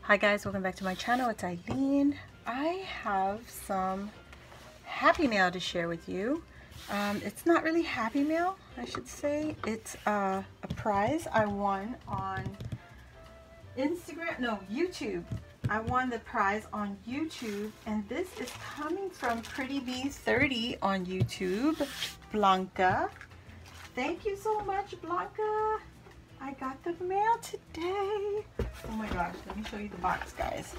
Hi guys, welcome back to my channel. It's Eileen. I have some happy mail to share with you. It's not really happy mail, I should say. It's a prize I won on YouTube. I won the prize on YouTube, and this is coming from Pretty Bee 30 on YouTube. Blanca. Thank you so much, Blanca. I got the mail today. Oh my gosh, let me show you the box, guys.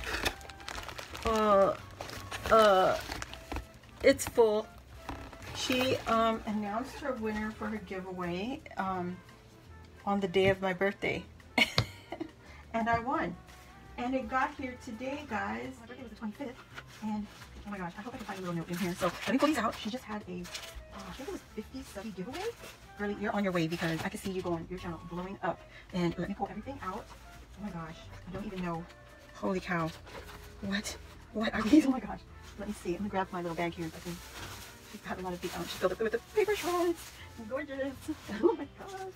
It's full. She announced her winner for her giveaway on the day of my birthday. And I won. And it got here today, guys. My birthday was the 25th. And oh my gosh, I hope I can find a little note in here. So let me pull these out. She just had a, I think it was 50 subby giveaway. Girlie, you're on your way because I can see you going, your channel blowing up. And let me pull everything out. Oh my gosh, I don't even know. Holy cow. What are these? Oh my gosh. Let me see. I'm gonna grab my little bag here. She's got a lot of the, she filled it with the paper shreds. Gorgeous. Oh my gosh.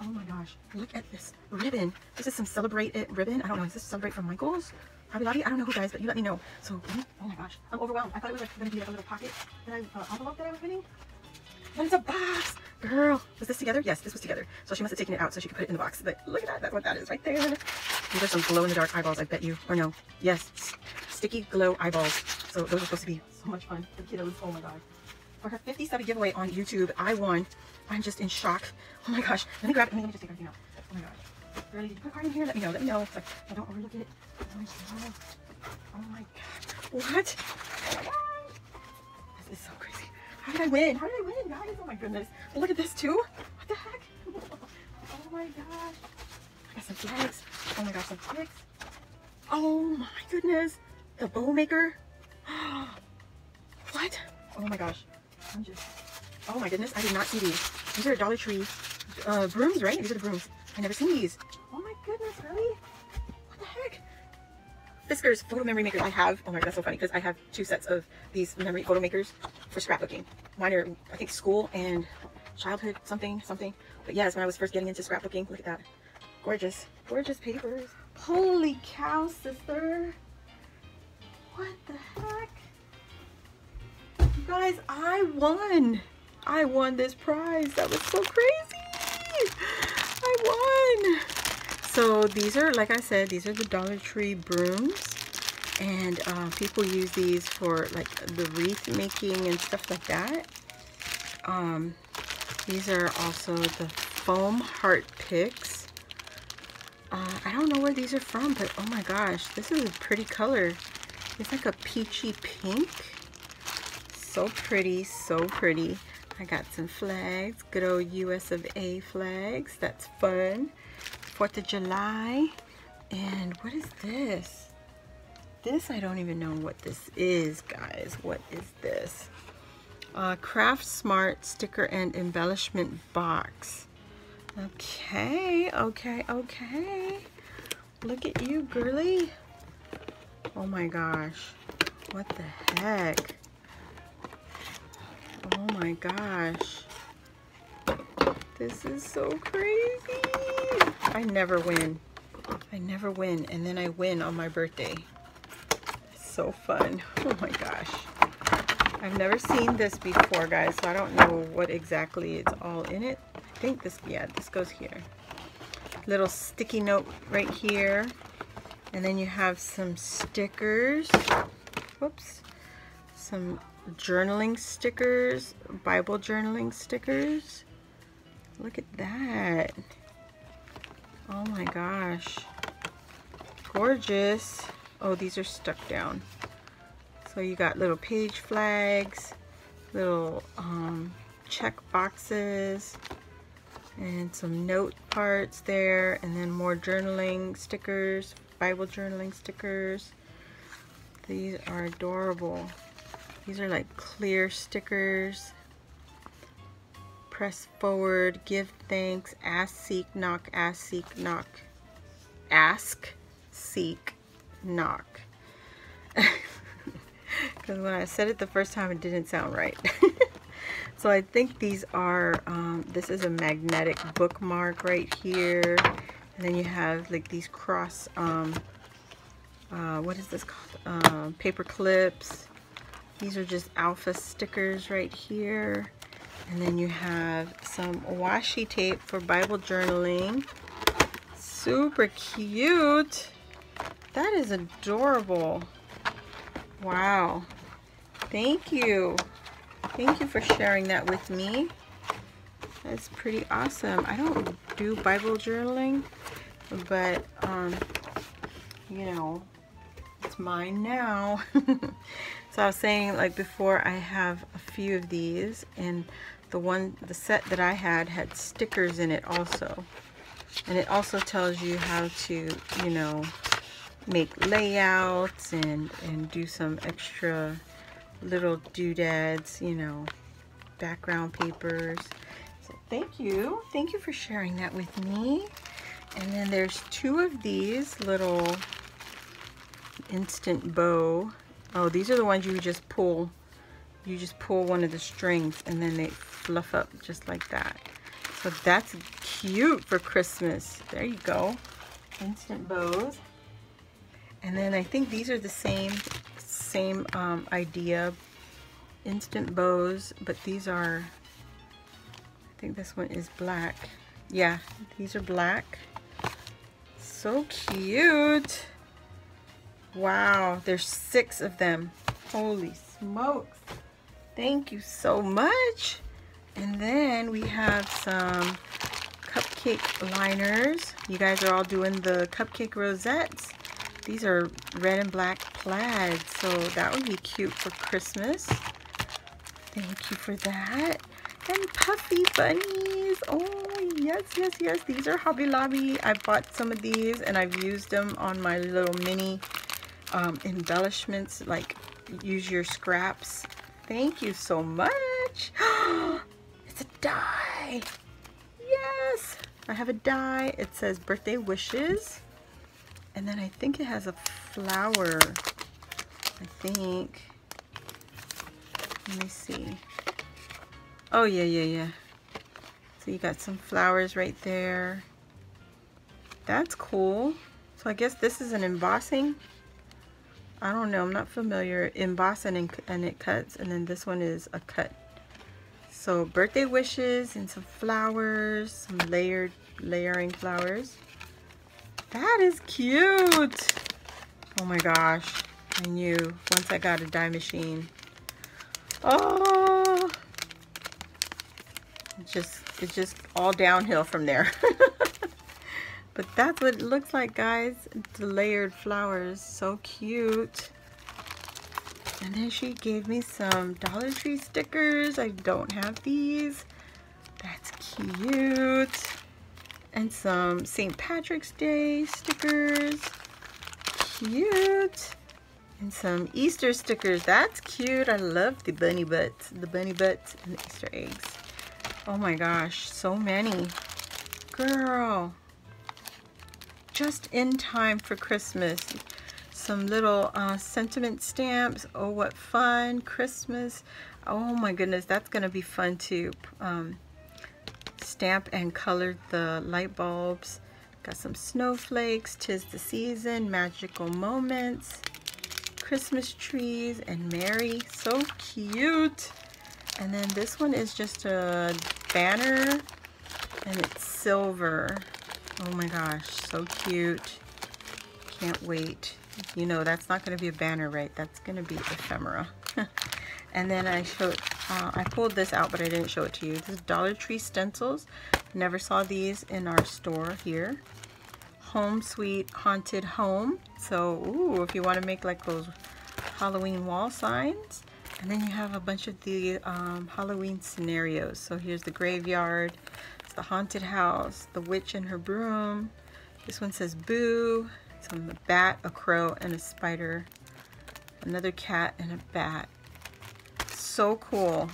Oh my gosh. Look at this ribbon. This is some Celebrate It ribbon. I don't know. Is this Celebrate from Michael's? Hobby Lobby? I don't know who, guys, but you let me know. So, oh my gosh. I'm overwhelmed. I thought it was like going to be like a little pocket that envelope that I was winning. But it's a box. Girl. Was this together? Yes, this was together. So she must have taken it out so she could put it in the box. But look at that. That's what that is right there. These are some glow-in-the-dark eyeballs, I bet you. Or no. Yes. Sticky glow eyeballs. So those are supposed to be so much fun for kiddos. Oh my gosh. For her 50 subby giveaway on YouTube, I won. I'm just in shock. Oh my gosh. Let me grab it. Let me just take everything out. Oh my gosh. Girlie, did you put a card in here? Let me know. Let me know. It's like, I don't overlook it. Oh my god. Oh my god. What? Oh my god. This is so crazy. How did I win? How did I win, guys? Oh my goodness. Look at this too. What the heck? Oh my gosh. I got some flags. Oh my gosh, some sticks. Oh my goodness. The bow maker. What? Oh my gosh. I'm just, oh my goodness, I did not see these. These are Dollar Tree brooms, right? These are the brooms. I never seen these. Oh my goodness, really? What the heck? Fiskars photo memory makers. I have, oh my god, that's so funny because I have 2 sets of these memory photo makers for scrapbooking. Mine are, I think, school and childhood something. But yes, when I was first getting into scrapbooking, look at that. Gorgeous, gorgeous papers. Holy cow, sister. What the heck? You guys, I won this prize. That was so crazy. I won. So these are, like I said, these are the Dollar Tree brooms, and people use these for like the wreath making and stuff like that. These are also the foam heart picks. I don't know where these are from, but oh my gosh, this is a pretty color. It's like a peachy pink. So pretty, so pretty. I got some flags, good old US of A flags. That's fun. 4th of July. And what is this? This, I don't even know what this is, guys. What is this? Craft Smart sticker and embellishment box. Okay. Look at you, girly. Oh my gosh. What the heck? Oh my gosh. This is so crazy. I never win. And then I win on my birthday. It's so fun. Oh my gosh. I've never seen this before, guys, so I don't know what exactly is all in it. I think this, yeah, this goes here. Little sticky note right here. And then you have some stickers. Whoops. Some journaling stickers, Bible journaling stickers. Look at that. Oh my gosh. Gorgeous. Oh, these are stuck down. So you got little page flags, little check boxes, and some note parts there, and then more journaling stickers, Bible journaling stickers. These are adorable. These are like clear stickers. Press forward, give thanks, ask, seek, knock, ask, seek, knock. Ask, seek, knock. Because when I said it the first time, it didn't sound right. So I think these are, this is a magnetic bookmark right here. And then you have like these cross what is this called? Paper clips. These are just alpha stickers right here. And then you have some washi tape for Bible journaling. Super cute. That is adorable. Wow. Thank you. Thank you for sharing that with me. That's pretty awesome. I don't do Bible journaling, but you know, it's mine now. So I was saying, like before, I have a few of these, and the set that I had stickers in it also. And it also tells you how to, you know, make layouts and do some extra little doodads, you know, background papers. So thank you for sharing that with me. And then there's two of these little instant bow. Oh, these are the ones you just pull. You just pull one of the strings and then they fluff up just like that. So that's cute for Christmas. There you go. Instant bows. And then I think these are the same idea. Instant bows, but these are, I think this one is black. Yeah, these are black. So cute. Wow, there's 6 of them. Holy smokes. Thank you so much. And then we have some cupcake liners. You guys are all doing the cupcake rosettes. These are red and black plaid, so that would be cute for Christmas. Thank you for that. And puffy bunnies. Oh, yes, yes, yes. These are Hobby Lobby. I bought some of these and I've used them on my little mini embellishments, like use your scraps. Thank you so much. It's a die. Yes, I have a die. It says birthday wishes. And then I think it has a flower. I think. Let me see. Oh, yeah. So you got some flowers right there. That's cool. So I guess this is an embossing. I don't know, I'm not familiar. Embossing and it cuts, and then this one is a cut. So birthday wishes and some flowers, some layering flowers. That is cute. Oh my gosh, I knew once I got a die machine. Oh, it's just all downhill from there. But that's what it looks like, guys. The layered flowers, so cute. And then she gave me some Dollar Tree stickers. I don't have these. That's cute. And some St. Patrick's Day stickers. Cute. And some Easter stickers. That's cute. I love the bunny butts. The bunny butts and the Easter eggs. Oh my gosh, so many. Girl. Just in time for Christmas. Some little sentiment stamps. Oh, what fun. Christmas. Oh my goodness, that's gonna be fun to stamp and color the light bulbs. Got some snowflakes, 'tis the season, magical moments, Christmas trees, and Mary. So cute. And then this one is just a banner and it's silver. Oh my gosh, so cute. Can't wait. You know, that's not going to be a banner, right? That's going to be ephemera. And then I pulled this out, but I didn't show it to you. This is Dollar Tree stencils. Never saw these in our store here. Home Sweet Haunted Home. So, ooh, if you want to make like those Halloween wall signs. And then you have a bunch of the Halloween scenarios. So here's the graveyard. The haunted house, the witch and her broom. This one says boo. Some a bat, a crow, and a spider. Another cat and a bat. So cool.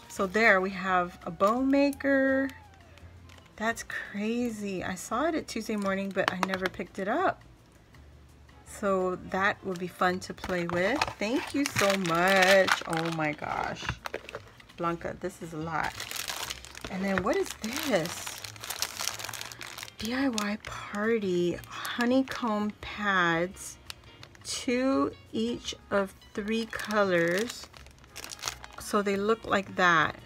So there we have a bow maker. That's crazy. I saw it at Tuesday morning, but I never picked it up. So that would be fun to play with. Thank you so much. Oh my gosh. Blanca, this is a lot. And then what is this? DIY party. honeycomb pads, 2 each of 3 colors. So they look like that,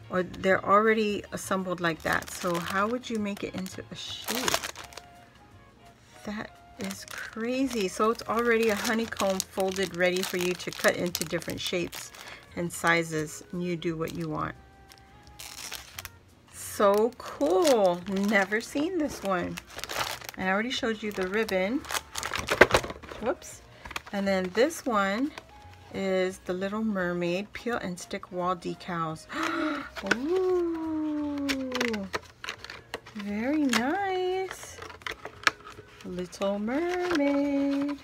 or they're already assembled like that. So how would you make it into a shape? That is crazy. So it's already a honeycomb folded, ready for you to cut into different shapes and sizes, and you do what you want. So cool. Never seen this one. And I already showed you the ribbon. Whoops. And then this one is the Little Mermaid peel and stick wall decals. Ooh, very nice. Little Mermaid.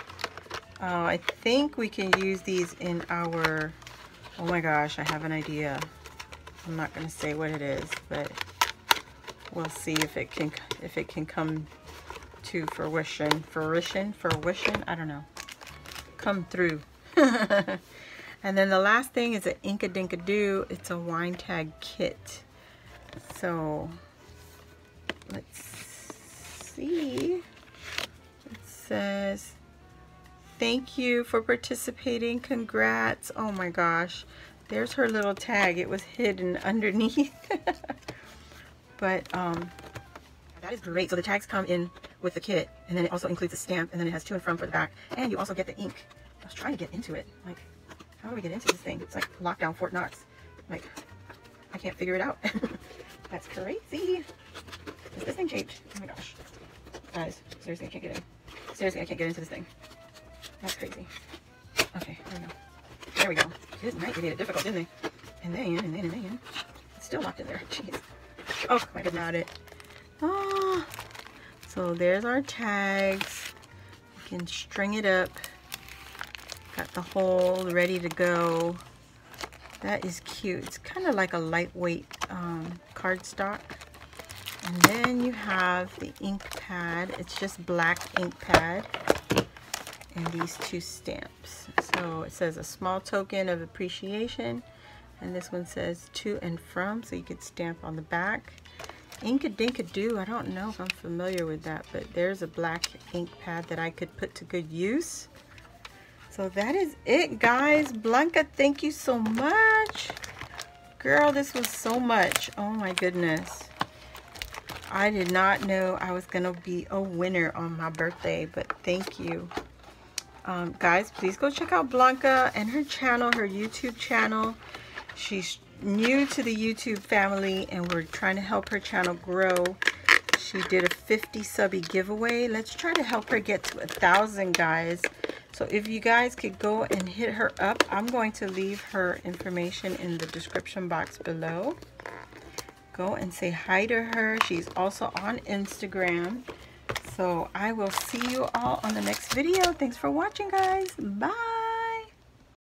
Oh, I think we can use these in our, oh my gosh, I have an idea. I'm not going to say what it is, but we'll see if it can come to fruition, I don't know, come through. And then the last thing is an Ink-a-Dink-a-Doo. It's a wine tag kit. So let's see. It says, thank you for participating, congrats. Oh my gosh, there's her little tag. It was hidden underneath. But that is great. So the tags come in with the kit, and then it also includes a stamp, and then it has to and from for the back, and you also get the ink. I was trying to get into it. Like, how do we get into this thing? It's like lockdown Fort Knox. Like, I can't figure it out. That's crazy. Is this thing shaped? Oh my gosh. Guys, seriously, I can't get in. Seriously, I can't get into this thing. That's crazy. Okay, there we go. There we go. This night they made it difficult, didn't they? And then. It's still locked in there. Jeez. Oh my goodness. Got it. Oh. So there's our tags. You can string it up. Got the hole ready to go. That is cute. It's kind of like a lightweight cardstock. And then you have the ink pad. It's just black ink pad. And these 2 stamps. So it says a small token of appreciation. And this one says to and from. So you could stamp on the back. Ink-a-Dink-a-Doo. I don't know if I'm familiar with that. But there's a black ink pad that I could put to good use. So that is it, guys. Blanca, thank you so much. Girl, this was so much. Oh my goodness. I did not know I was going to be a winner on my birthday, but thank you. Guys, please go check out Blanca and her channel, her YouTube channel. She's new to the YouTube family, and we're trying to help her channel grow. She did a 50 subby giveaway. Let's try to help her get to 1,000, guys. So if you guys could go and hit her up, I'm going to leave her information in the description box below. Go and say hi to her. She's also on Instagram. So I will see you all on the next video. Thanks for watching, guys. Bye.